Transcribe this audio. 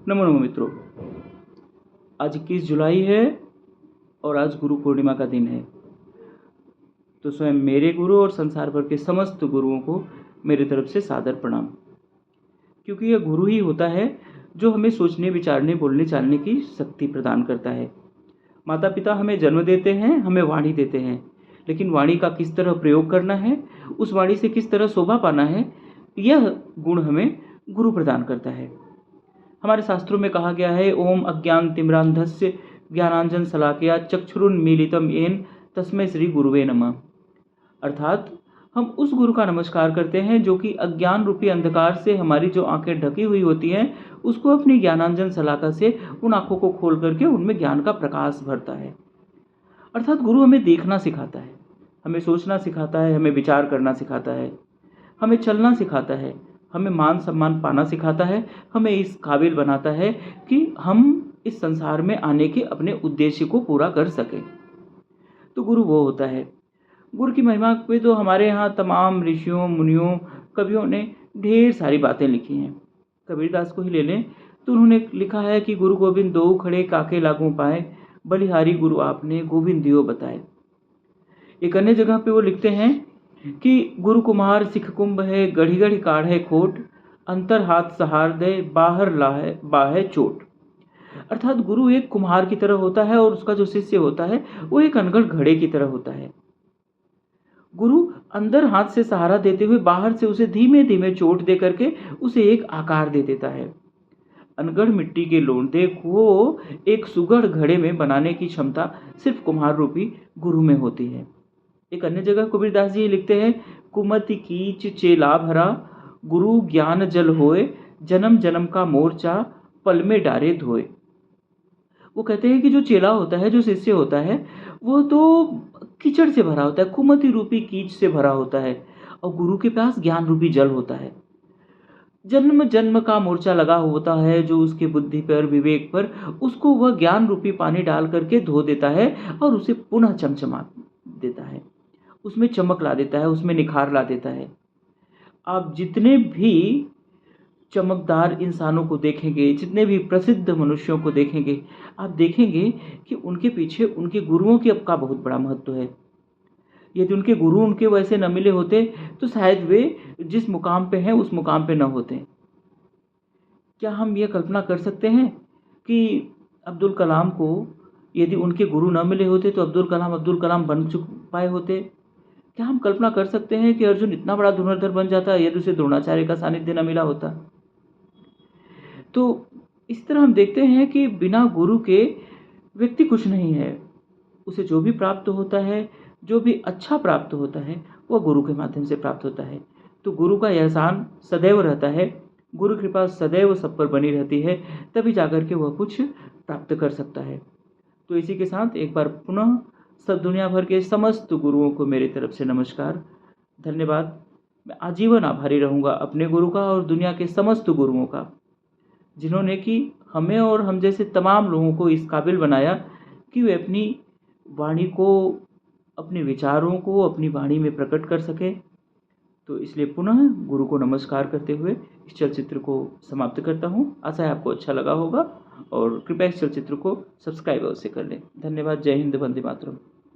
नमो नमो मित्रों, आज 21 जुलाई है और आज गुरु पूर्णिमा का दिन है। तो स्वयं मेरे गुरु और संसार भर के समस्त गुरुओं को मेरी तरफ से सादर प्रणाम। क्योंकि यह गुरु ही होता है जो हमें सोचने, विचारने, बोलने, चालने की शक्ति प्रदान करता है। माता पिता हमें जन्म देते हैं, हमें वाणी देते हैं, लेकिन वाणी का किस तरह प्रयोग करना है, उस वाणी से किस तरह शोभा पाना है, यह गुण हमें गुरु प्रदान करता है। हमारे शास्त्रों में कहा गया है, ओम अज्ञान तिमिरांधस्य ज्ञानांजन शलाकया चक्षुरुन्मीलितं येन तस्मै श्री गुरुवे नमः। अर्थात हम उस गुरु का नमस्कार करते हैं जो कि अज्ञान रूपी अंधकार से हमारी जो आंखें ढकी हुई होती हैं, उसको अपनी ज्ञानांजन शलाका से उन आंखों को खोल करके उनमें ज्ञान का प्रकाश भरता है। अर्थात गुरु हमें देखना सिखाता है, हमें सोचना सिखाता है, हमें विचार करना सिखाता है, हमें चलना सिखाता है, हमें मान सम्मान पाना सिखाता है, हमें इस काबिल बनाता है कि हम इस संसार में आने के अपने उद्देश्य को पूरा कर सकें। तो गुरु वो होता है। गुरु की महिमा पे तो हमारे यहाँ तमाम ऋषियों, मुनियों, कवियों ने ढेर सारी बातें लिखी हैं। कबीरदास को ही ले लें तो उन्होंने लिखा है कि गुरु गोविंद दो खड़े काके लागू पाए, बलिहारी गुरु आपने गोविंद दियो बताए। एक अन्य जगह पे वो लिखते हैं कि गुरु कुमार सिख कुंभ है, गढ़ी गढ़ी काढ़े खोट, अंतर हाथ सहार दे, बाहर लाहे बाहे चोट। अर्थात गुरु एक कुम्हार की तरह होता है और उसका जो शिष्य होता है वो एक अनगढ़ घड़े की तरह होता है। गुरु अंदर हाथ से सहारा देते हुए बाहर से उसे धीमे धीमे चोट दे करके उसे एक आकार दे देता है। अनगढ़ मिट्टी के लोंदे को एक सुगढ़ घड़े में बनाने की क्षमता सिर्फ कुम्हार रूपी गुरु में होती है। एक अन्य जगह कबीरदास जी लिखते हैं, कुमति कीच चेला भरा, गुरु ज्ञान जल होए, जन्म जन्म का मोर्चा पल में डारे धोए। वो कहते हैं कि जो चेला होता है, जो शिष्य होता है, वो तो कीचड़ से भरा होता है, कुमति रूपी कीच से भरा होता है, और गुरु के पास ज्ञान रूपी जल होता है। जन्म जन्म का मोर्चा लगा होता है जो उसके बुद्धि पर, विवेक पर, उसको वह ज्ञान रूपी पानी डाल करके धो देता है और उसे पुनः चमचमा देता है, उसमें चमक ला देता है, उसमें निखार ला देता है। आप जितने भी चमकदार इंसानों को देखेंगे, जितने भी प्रसिद्ध मनुष्यों को देखेंगे, आप देखेंगे कि उनके पीछे उनके गुरुओं की का बहुत बड़ा महत्व है। यदि उनके गुरु उनके वैसे न मिले होते तो शायद वे जिस मुकाम पे हैं उस मुकाम पे न होते। क्या हम ये कल्पना कर सकते हैं कि अब्दुल कलाम को यदि उनके गुरु न मिले होते तो अब्दुल कलाम बन पाए होते? क्या हम कल्पना कर सकते हैं कि अर्जुन इतना बड़ा धनुर्धर बन जाता यदि उसे द्रोणाचार्य का सानिध्य न मिला होता? तो इस तरह हम देखते हैं कि बिना गुरु के व्यक्ति कुछ नहीं है। उसे जो भी प्राप्त होता है, जो भी अच्छा प्राप्त होता है, वह गुरु के माध्यम से प्राप्त होता है। तो गुरु का एहसान सदैव रहता है, गुरु कृपा सदैव सब पर बनी रहती है, तभी जाकर के वह कुछ प्राप्त कर सकता है। तो इसी के साथ एक बार पुनः सब दुनिया भर के समस्त गुरुओं को मेरी तरफ से नमस्कार, धन्यवाद। मैं आजीवन आभारी रहूँगा अपने गुरु का और दुनिया के समस्त गुरुओं का, जिन्होंने कि हमें और हम जैसे तमाम लोगों को इस काबिल बनाया कि वे अपनी वाणी को, अपने विचारों को अपनी वाणी में प्रकट कर सके। तो इसलिए पुनः गुरु को नमस्कार करते हुए इस चलचित्र को समाप्त करता हूँ। आशा है आपको अच्छा लगा होगा और कृपया इस चलचित्र को सब्सक्राइब अवश्य कर लें। धन्यवाद। जय हिंद, वंदे मातरम।